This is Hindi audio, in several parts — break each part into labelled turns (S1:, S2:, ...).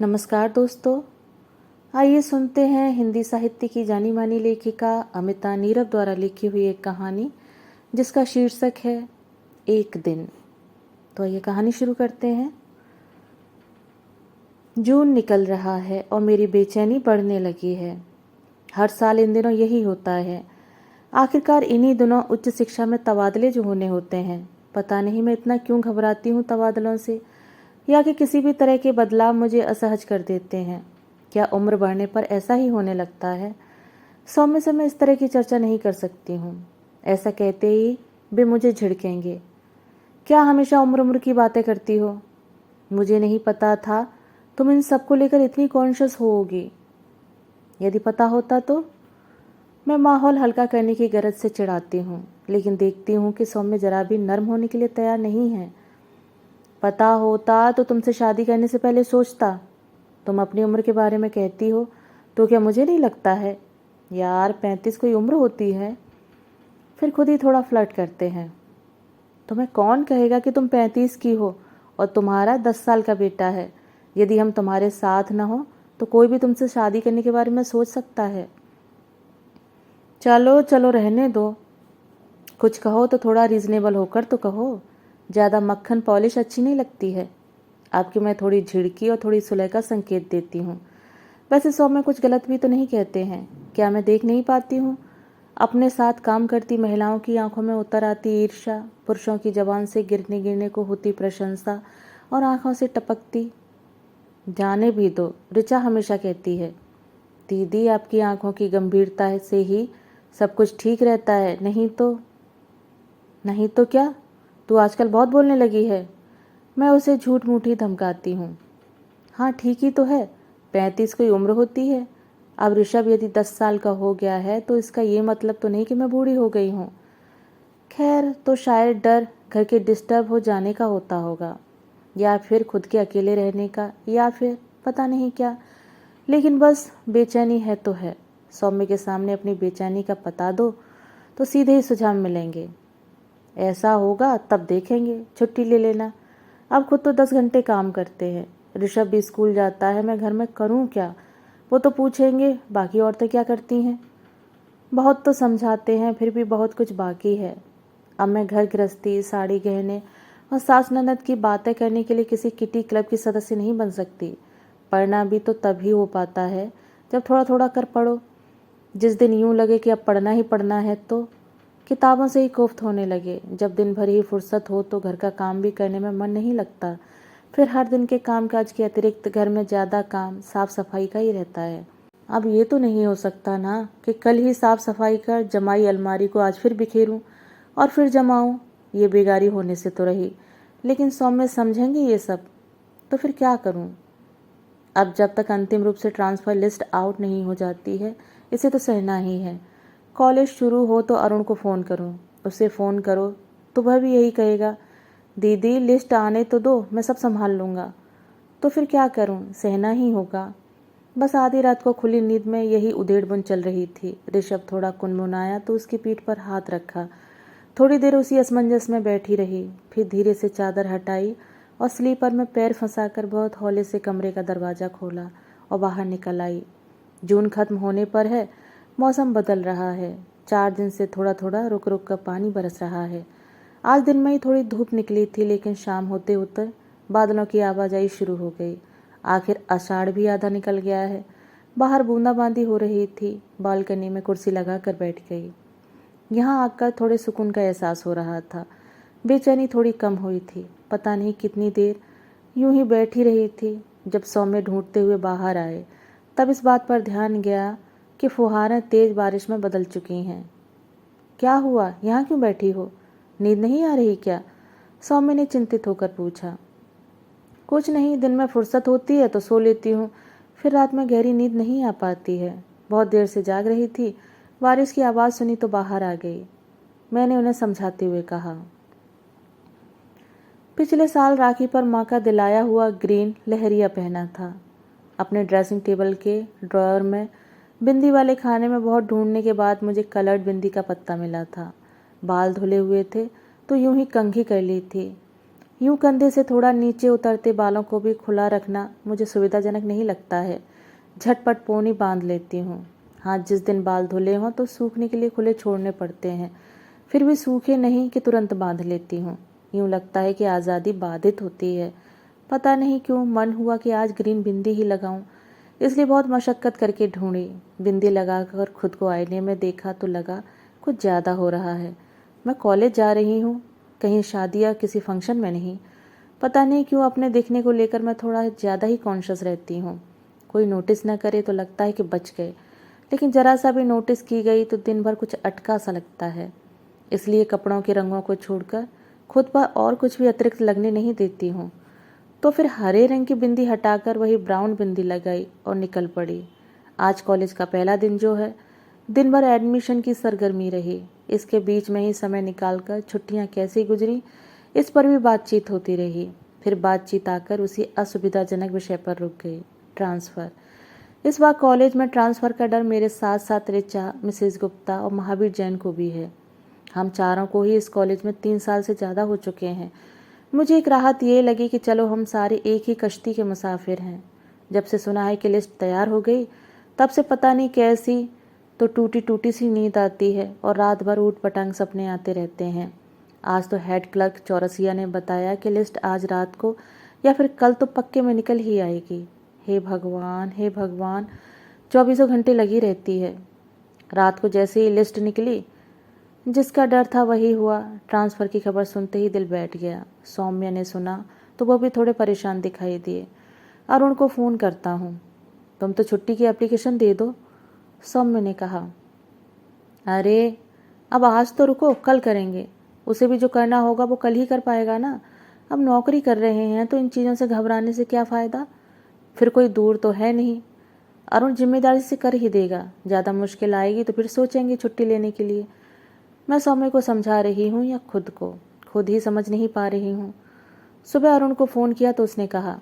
S1: नमस्कार दोस्तों। आइए सुनते हैं हिंदी साहित्य की जानी मानी लेखिका अमिता नीरव द्वारा लिखी हुई एक कहानी जिसका शीर्षक है एक दिन। तो आइए कहानी शुरू करते हैं। जून निकल रहा है और मेरी बेचैनी बढ़ने लगी है। हर साल इन दिनों यही होता है। आखिरकार इन्हीं दिनों उच्च शिक्षा में तबादले जो होने होते हैं। पता नहीं मैं इतना क्यों घबराती हूँ तबादलों से, या कि किसी भी तरह के बदलाव मुझे असहज कर देते हैं। क्या उम्र बढ़ने पर ऐसा ही होने लगता है? सौम्य से मैं इस तरह की चर्चा नहीं कर सकती हूँ। ऐसा कहते ही वे मुझे झिड़केंगे। क्या हमेशा उम्र उम्र की बातें करती हो? मुझे नहीं पता था तुम इन सब को लेकर इतनी कॉन्शियस होगी। यदि पता होता तो? मैं माहौल हल्का करने की गरज से चिढ़ाती हूँ, लेकिन देखती हूँ कि सौम्य जरा भी नर्म होने के लिए तैयार नहीं है। पता होता तो तुमसे शादी करने से पहले सोचता। तुम अपनी उम्र के बारे में कहती हो तो क्या मुझे नहीं लगता है? यार 35 कोई उम्र होती है? फिर खुद ही थोड़ा फ्लर्ट करते हैं। तुम्हें कौन कहेगा कि तुम 35 की हो और तुम्हारा 10 साल का बेटा है? यदि हम तुम्हारे साथ न हो तो कोई भी तुमसे शादी करने के बारे में सोच सकता है। चलो चलो रहने दो। कुछ कहो तो थोड़ा रीजनेबल होकर तो कहो। ज़्यादा मक्खन पॉलिश अच्छी नहीं लगती है। आपकी मैं थोड़ी झिड़की और थोड़ी सुलह का संकेत देती हूँ। वैसे सौम्य कुछ गलत भी तो नहीं कहते हैं। क्या मैं देख नहीं पाती हूँ? अपने साथ काम करती महिलाओं की आंखों में उतर आती ईर्ष्या, पुरुषों की जबान से गिरने गिरने को होती प्रशंसा और आंखों से टपकती। जाने भी दो, ऋचा हमेशा कहती है। दीदी आपकी आंखों की गंभीरता से ही सब कुछ ठीक रहता है, नहीं तो क्या? तू आजकल बहुत बोलने लगी है। मैं उसे झूठ मूठी धमकाती हूँ। हाँ ठीक ही तो है, 35 कोई उम्र होती है। अब ऋषभ यदि 10 साल का हो गया है तो इसका ये मतलब तो नहीं कि मैं बूढ़ी हो गई हूँ। खैर, तो शायद डर घर के डिस्टर्ब हो जाने का होता होगा, या फिर खुद के अकेले रहने का, या फिर पता नहीं क्या। लेकिन बस बेचैनी है तो है। सौम्य के सामने अपनी बेचैनी का पता दो तो सीधे ही सुझाव मिलेंगे। ऐसा होगा तब देखेंगे, छुट्टी ले लेना। अब खुद तो 10 घंटे काम करते हैं। ऋषभ भी स्कूल जाता है, मैं घर में करूं क्या? वो तो पूछेंगे बाकी औरतें क्या करती हैं। बहुत तो समझाते हैं, फिर भी बहुत कुछ बाकी है। अब मैं घर गृहस्थी, साड़ी गहने और सास ननद की बातें करने के लिए किसी किटी क्लब की सदस्य नहीं बन सकती। पढ़ना भी तो तभी हो पाता है जब थोड़ा थोड़ा कर पढ़ो। जिस दिन यूं लगे कि अब पढ़ना ही पढ़ना है तो किताबों से ही कोफ्त होने लगे। जब दिन भर ही फुर्सत हो तो घर का काम भी करने में मन नहीं लगता। फिर हर दिन के कामकाज के अतिरिक्त घर में ज़्यादा काम साफ सफाई का ही रहता है। अब ये तो नहीं हो सकता ना कि कल ही साफ सफाई कर जमाई अलमारी को आज फिर बिखेरूं और फिर जमाऊं। ये बेगारी होने से तो रही, लेकिन सौम्य समझेंगे ये सब? तो फिर क्या करूं? अब जब तक अंतिम रूप से ट्रांसफ़र लिस्ट आउट नहीं हो जाती है, इसे तो सहना ही है। कॉलेज शुरू हो तो अरुण को फ़ोन करूं, उसे फ़ोन करो तो वह भी यही कहेगा, दीदी लिस्ट आने तो दो, मैं सब संभाल लूँगा। तो फिर क्या करूं? सहना ही होगा। बस आधी रात को खुली नींद में यही उधेड़ बुन चल रही थी। ऋषभ थोड़ा कुनमुनाया तो उसकी पीठ पर हाथ रखा। थोड़ी देर उसी असमंजस में बैठी रही, फिर धीरे से चादर हटाई और स्लीपर में पैर फंसाकर बहुत हौले से कमरे का दरवाज़ा खोला और बाहर निकल आई। जून खत्म होने पर है, मौसम बदल रहा है। 4 दिन से थोड़ा थोड़ा रुक रुक कर पानी बरस रहा है। आज दिन में ही थोड़ी धूप निकली थी, लेकिन शाम होते होते बादलों की आवाजाही शुरू हो गई। आखिर आषाढ़ भी आधा निकल गया है। बाहर बूंदाबांदी हो रही थी। बालकनी में कुर्सी लगाकर बैठ गई। यहाँ आकर थोड़े सुकून का एहसास हो रहा था। बेचैनी थोड़ी कम हुई थी। पता नहीं कितनी देर यूं ही बैठी रही थी। जब सौम्य ढूंढते हुए बाहर आए तब इस बात पर ध्यान गया कि फुहारें तेज बारिश में बदल चुकी हैं। क्या हुआ, यहाँ क्यों बैठी हो? नींद नहीं आ रही क्या? सौम्य ने चिंतित होकर पूछा। कुछ नहीं, दिन में फुर्सत होती है तो सो लेती हूँ, फिर रात में गहरी नींद नहीं आ पाती है। बहुत देर से जाग रही थी, बारिश की आवाज़ सुनी तो बाहर आ गई। मैंने उन्हें समझाते हुए कहा, पिछले साल राखी पर माँ का दिलाया हुआ ग्रीन लहरिया पहना था। अपने ड्रेसिंग टेबल के ड्रॉअर में बिंदी वाले खाने में बहुत ढूंढने के बाद मुझे कलर्ड बिंदी का पत्ता मिला था। बाल धुले हुए थे तो यूं ही कंघी कर ली थी। यूं कंधे से थोड़ा नीचे उतरते बालों को भी खुला रखना मुझे सुविधाजनक नहीं लगता है। झटपट पोनी बांध लेती हूँ। हाँ, जिस दिन बाल धुले हों तो सूखने के लिए खुले छोड़ने पड़ते हैं, फिर भी सूखे नहीं कि तुरंत बांध लेती हूँ। यूं लगता है कि आज़ादी बाधित होती है। पता नहीं क्यों मन हुआ कि आज ग्रीन बिंदी ही लगाऊं, इसलिए बहुत मशक्क़त करके ढूंढी। बिंदी लगाकर खुद को आईने में देखा तो लगा कुछ ज़्यादा हो रहा है। मैं कॉलेज जा रही हूँ, कहीं शादी या किसी फंक्शन में नहीं। पता नहीं क्यों अपने दिखने को लेकर मैं थोड़ा ज़्यादा ही कॉन्शियस रहती हूँ। कोई नोटिस न करे तो लगता है कि बच गए, लेकिन ज़रा सा भी नोटिस की गई तो दिन भर कुछ अटका सा लगता है। इसलिए कपड़ों के रंगों को छोड़कर खुद पर और कुछ भी अतिरिक्त लगने नहीं देती हूँ। तो फिर हरे रंग की बिंदी हटाकर वही ब्राउन बिंदी लगाई और निकल पड़ी। आज कॉलेज का पहला दिन जो है, दिन भर एडमिशन की सरगर्मी रही। इसके बीच में ही समय निकालकर छुट्टियां कैसे गुजरी, इस पर भी बातचीत होती रही। फिर बातचीत आकर उसी असुविधाजनक विषय पर रुक गई, ट्रांसफ़र। इस बार कॉलेज में ट्रांसफ़र का डर मेरे साथ साथ ऋचा, मिसेस गुप्ता और महावीर जैन को भी है। हम चारों को ही इस कॉलेज में 3 साल से ज़्यादा हो चुके हैं। मुझे एक राहत ये लगी कि चलो हम सारे एक ही कश्ती के मुसाफिर हैं। जब से सुना है कि लिस्ट तैयार हो गई, तब से पता नहीं कैसी तो टूटी टूटी सी नींद आती है और रात भर ऊट पटांग सपने आते रहते हैं। आज तो हेड क्लर्क चौरसिया ने बताया कि लिस्ट आज रात को या फिर कल तो पक्के में निकल ही आएगी। हे भगवान, हे भगवान, 24 घंटे लगी रहती है। रात को जैसे ही लिस्ट निकली, जिसका डर था वही हुआ। ट्रांसफ़र की खबर सुनते ही दिल बैठ गया। सौम्या ने सुना तो वो भी थोड़े परेशान दिखाई दिए। अरुण को फ़ोन करता हूँ, तुम तो छुट्टी की एप्लीकेशन दे दो, सौम्य ने कहा। अरे अब आज तो रुको, कल करेंगे। उसे भी जो करना होगा वो कल ही कर पाएगा ना। अब नौकरी कर रहे हैं तो इन चीज़ों से घबराने से क्या फ़ायदा। फिर कोई दूर तो है नहीं। अरुण जिम्मेदारी से कर ही देगा। ज़्यादा मुश्किल आएगी तो फिर सोचेंगे छुट्टी लेने के लिए। मैं सौम्य को समझा रही हूँ या खुद को, खुद ही समझ नहीं पा रही हूँ। सुबह अरुण को फ़ोन किया तो उसने कहा,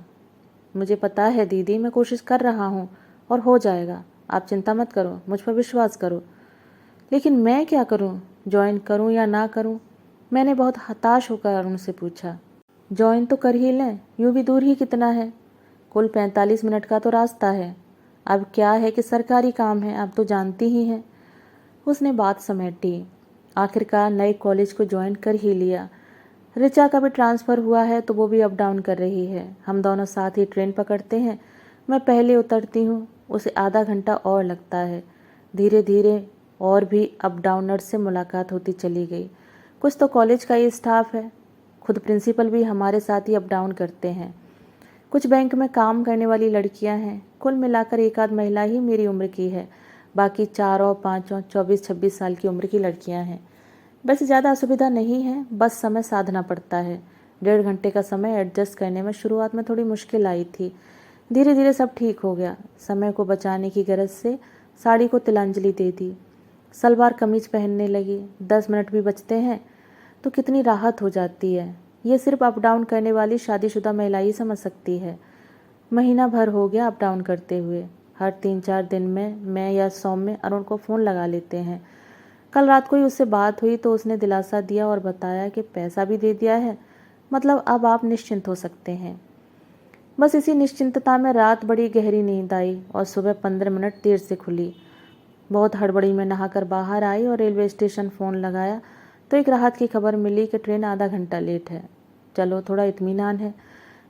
S1: मुझे पता है दीदी, मैं कोशिश कर रहा हूँ और हो जाएगा। आप चिंता मत करो, मुझ पर विश्वास करो। लेकिन मैं क्या करूँ, ज्वाइन करूँ या ना करूँ? मैंने बहुत हताश होकर अरुण से पूछा। ज्वाइन तो कर ही लें, यूँ भी दूर ही कितना है, कुल 45 मिनट का तो रास्ता है। अब क्या है कि सरकारी काम है, आप तो जानती ही हैं। उसने बात समेटी। आखिरकार नए कॉलेज को ज्वाइन कर ही लिया। ऋचा का भी ट्रांसफ़र हुआ है तो वो भी अप डाउन कर रही है। हम दोनों साथ ही ट्रेन पकड़ते हैं। मैं पहले उतरती हूँ, उसे आधा घंटा और लगता है। धीरे धीरे और भी अप डाउनर्स से मुलाकात होती चली गई। कुछ तो कॉलेज का ही स्टाफ है, खुद प्रिंसिपल भी हमारे साथ ही अप डाउन करते हैं। कुछ बैंक में काम करने वाली लड़कियां हैं। कुल मिलाकर एक आध महिला ही मेरी उम्र की है, बाकी 4 और 5 और 24-26 साल की उम्र की लड़कियां हैं। वैसे ज़्यादा असुविधा नहीं है, बस समय साधना पड़ता है। 1.5 घंटे का समय एडजस्ट करने में शुरुआत में थोड़ी मुश्किल आई थी। धीरे धीरे सब ठीक हो गया। समय को बचाने की गरज से साड़ी को तिलांजलि दे दी, सलवार कमीज पहनने लगी। 10 मिनट भी बचते हैं तो कितनी राहत हो जाती है। ये सिर्फ अप डाउन करने वाली शादीशुदा महिला ही समझ सकती है। महीना भर हो गया अप डाउन करते हुए। हर 3-4 दिन में मैं या सौम्य अरुण को फ़ोन लगा लेते हैं। कल रात को ही उससे बात हुई तो उसने दिलासा दिया और बताया कि पैसा भी दे दिया है, मतलब अब आप निश्चिंत हो सकते हैं। बस इसी निश्चिंतता में रात बड़ी गहरी नींद आई और सुबह 15 मिनट देर से खुली। बहुत हड़बड़ी में नहाकर बाहर आई और रेलवे स्टेशन फ़ोन लगाया तो एक राहत की खबर मिली कि ट्रेन आधा घंटा लेट है। चलो थोड़ा इत्मीनान है।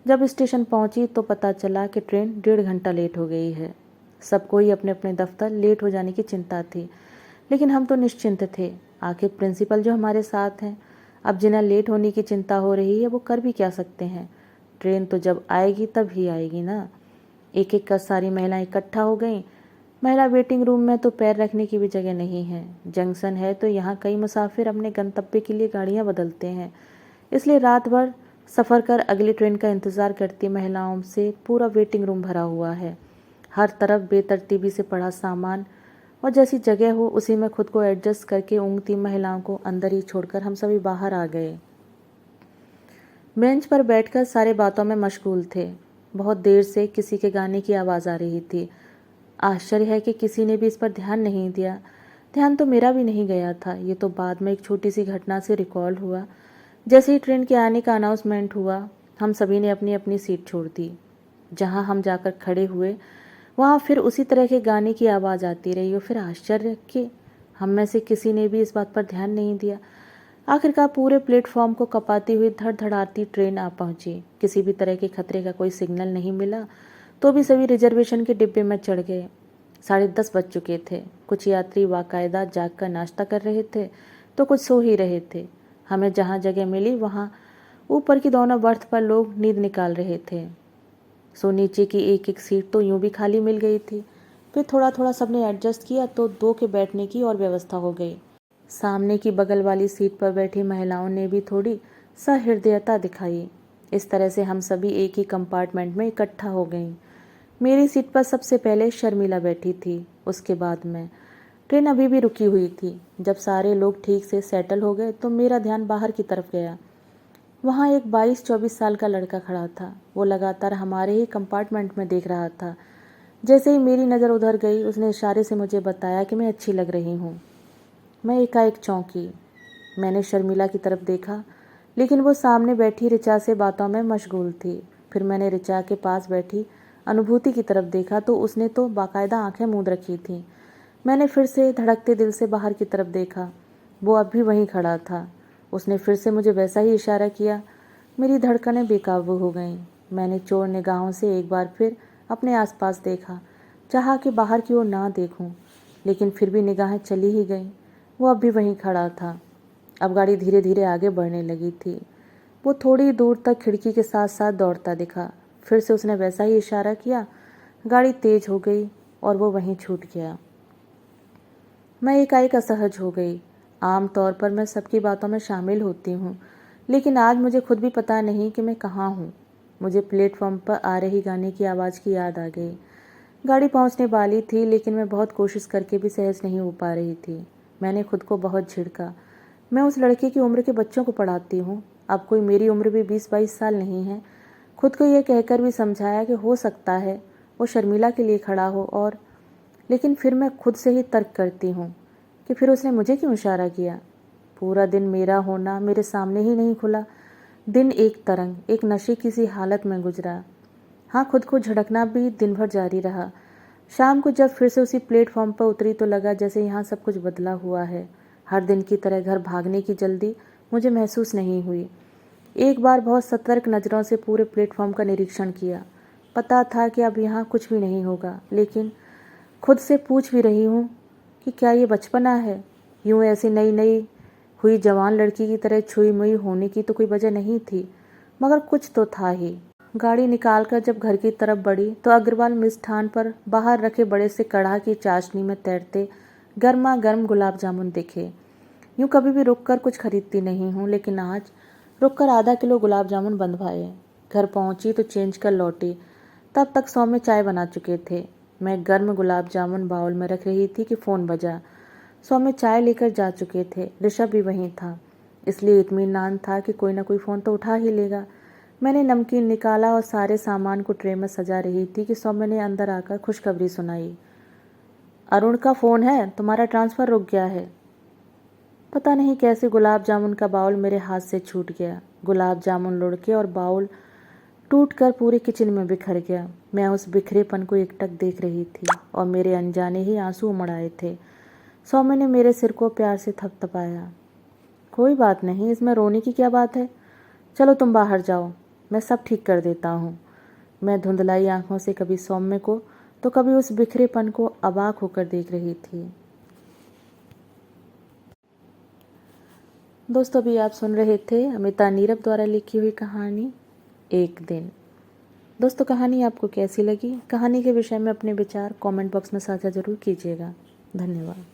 S1: जब स्टेशन पहुंची तो पता चला कि ट्रेन 1.5 घंटा लेट हो गई है। सबको ही अपने अपने दफ्तर लेट हो जाने की चिंता थी, लेकिन हम तो निश्चिंत थे। आखिर प्रिंसिपल जो हमारे साथ हैं, अब जिन्हें लेट होने की चिंता हो रही है वो कर भी क्या सकते हैं। ट्रेन तो जब आएगी तब ही आएगी ना। एक एक कर सारी महिलाएं इकट्ठा हो गईं। महिला वेटिंग रूम में तो पैर रखने की भी जगह नहीं है। जंक्शन है तो यहाँ कई मुसाफिर अपने गंतव्य के लिए गाड़ियाँ बदलते हैं, इसलिए रात भर सफ़र कर अगली ट्रेन का इंतज़ार करती महिलाओं से पूरा वेटिंग रूम भरा हुआ है। हर तरफ बेतरतीबी से पड़ा सामान और जैसी जगह हो उसी में खुद को एडजस्ट करके ऊँघती महिलाओं को अंदर ही छोड़कर हम सभी बाहर आ गए। बेंच पर बैठकर सारे बातों में मशगूल थे। बहुत देर से किसी के गाने की आवाज़ आ रही थी। आश्चर्य है कि किसी ने भी इस पर ध्यान नहीं दिया। ध्यान तो मेरा भी नहीं गया था। ये तो बाद में एक छोटी सी घटना से रिकॉल हुआ। जैसे ही ट्रेन के आने का अनाउंसमेंट हुआ, हम सभी ने अपनी अपनी सीट छोड़ दी। जहाँ हम जाकर खड़े हुए वहाँ फिर उसी तरह के गाने की आवाज़ आती रही और फिर आश्चर्य कि हम में से किसी ने भी इस बात पर ध्यान नहीं दिया। आखिरकार पूरे प्लेटफॉर्म को कपाती हुई धड़धड़ाती ट्रेन आ पहुंची। किसी भी तरह के खतरे का कोई सिग्नल नहीं मिला, तो भी सभी रिजर्वेशन के डिब्बे में चढ़ गए। 10:30 बज चुके थे। कुछ यात्री बाकायदा जाग कर नाश्ता कर रहे थे, तो कुछ सो ही रहे थे। हमें जहाँ जगह मिली वहाँ ऊपर की दोनों बर्थ पर लोग नींद निकाल रहे थे। सो नीचे की एक एक सीट तो यूं भी खाली मिल गई थी। फिर थोड़ा थोड़ा सबने एडजस्ट किया तो 2 के बैठने की और व्यवस्था हो गई। सामने की बगल वाली सीट पर बैठी महिलाओं ने भी थोड़ी सहृदयता दिखाई। इस तरह से हम सभी एक ही कंपार्टमेंट में इकट्ठा हो गईं। मेरी सीट पर सबसे पहले शर्मिला बैठी थी, उसके बाद मैं। ट्रेन अभी भी रुकी हुई थी। जब सारे लोग ठीक से सेटल हो गए तो मेरा ध्यान बाहर की तरफ गया। वहाँ एक 22-24 साल का लड़का खड़ा था। वो लगातार हमारे ही कंपार्टमेंट में देख रहा था। जैसे ही मेरी नज़र उधर गई, उसने इशारे से मुझे बताया कि मैं अच्छी लग रही हूँ। मैं एकाएक चौंकी। मैंने शर्मिला की तरफ देखा, लेकिन वो सामने बैठी ऋचा से बातों में मशगूल थी। फिर मैंने ऋचा के पास बैठी अनुभूति की तरफ देखा तो उसने तो बाकायदा आंखें मूंद रखी थीं। मैंने फिर से धड़कते दिल से बाहर की तरफ देखा। वो अब भी वहीं खड़ा था। उसने फिर से मुझे वैसा ही इशारा किया। मेरी धड़कनें बेकाबू हो गईं। मैंने चोर निगाहों से एक बार फिर अपने आसपास देखा, चाहा कि बाहर की ओर ना देखूं, लेकिन फिर भी निगाहें चली ही गईं। वो अब भी वहीं खड़ा था। अब गाड़ी धीरे धीरे आगे बढ़ने लगी थी। वो थोड़ी दूर तक खिड़की के साथ साथ दौड़ता दिखा। फिर से उसने वैसा ही इशारा किया। गाड़ी तेज हो गई और वो वहीं छूट गया। मैं एकाएक असहज हो गई। आम तौर पर मैं सबकी बातों में शामिल होती हूँ, लेकिन आज मुझे खुद भी पता नहीं कि मैं कहाँ हूँ। मुझे प्लेटफॉर्म पर आ रही गाने की आवाज़ की याद आ गई। गाड़ी पहुँचने वाली थी, लेकिन मैं बहुत कोशिश करके भी सहज नहीं हो पा रही थी। मैंने खुद को बहुत झिड़का। मैं उस लड़के की उम्र के बच्चों को पढ़ाती हूँ। अब कोई मेरी उम्र भी 20-22 साल नहीं है। खुद को यह कहकर भी समझाया कि हो सकता है वो शर्मिला के लिए खड़ा हो, और लेकिन फिर मैं खुद से ही तर्क करती हूँ कि फिर उसने मुझे क्यों इशारा किया। पूरा दिन मेरा होना मेरे सामने ही नहीं खुला। दिन एक तरंग, एक नशे की सी हालत में गुजरा। हाँ, खुद को झड़कना भी दिन भर जारी रहा। शाम को जब फिर से उसी प्लेटफॉर्म पर उतरी तो लगा जैसे यहाँ सब कुछ बदला हुआ है। हर दिन की तरह घर भागने की जल्दी मुझे महसूस नहीं हुई। एक बार बहुत सतर्क नज़रों से पूरे प्लेटफॉर्म का निरीक्षण किया। पता था कि अब यहाँ कुछ भी नहीं होगा, लेकिन खुद से पूछ भी रही हूँ कि क्या ये बचपना है। यूँ ऐसी नई नई हुई जवान लड़की की तरह छुई मुई होने की तो कोई वजह नहीं थी, मगर कुछ तो था ही। गाड़ी निकालकर जब घर की तरफ बढ़ी तो अग्रवाल मिष्ठान पर बाहर रखे बड़े से कढ़ा की चाशनी में तैरते गर्मा गर्म गुलाब जामुन दिखे। यूँ कभी भी रुककर कुछ खरीदती नहीं हूँ, लेकिन आज रुककर आधा किलो गुलाब जामुन बंधवाए। घर पहुँची तो चेंज कर लौटी। तब तक सौम्य चाय बना चुके थे। मैं गर्म गुलाब जामुन बाउल में रख रही थी कि फ़ोन बजा। सौम्य चाय लेकर जा चुके थे। ऋषभ भी वहीं था, इसलिए इत्मीनान था कि कोई ना कोई फ़ोन तो उठा ही लेगा। मैंने नमकीन निकाला और सारे सामान को ट्रे में सजा रही थी कि सौम्य ने अंदर आकर खुशखबरी सुनाई। अरुण का फ़ोन है, तुम्हारा ट्रांसफ़र रुक गया है। पता नहीं कैसे गुलाब जामुन का बाउल मेरे हाथ से छूट गया। गुलाब जामुन लुढ़के और बाउल टूटकर पूरे किचन में बिखर गया। मैं उस बिखरेपन को एकटक देख रही थी और मेरे अनजाने ही आंसू उमड़ आए थे। सौम्य ने मेरे सिर को प्यार से थपथपाया। कोई बात नहीं, इसमें रोने की क्या बात है। चलो तुम बाहर जाओ, मैं सब ठीक कर देता हूँ। मैं धुंधलाई आंखों से कभी सौम्य को तो कभी उस बिखरेपन को अबाक होकर देख रही थी। दोस्तों, अभी आप सुन रहे थे अमिता नीरव द्वारा लिखी हुई कहानी एक दिन। दोस्तों, कहानी आपको कैसी लगी? कहानी के विषय में अपने विचार कमेंट बॉक्स में साझा जरूर कीजिएगा। धन्यवाद।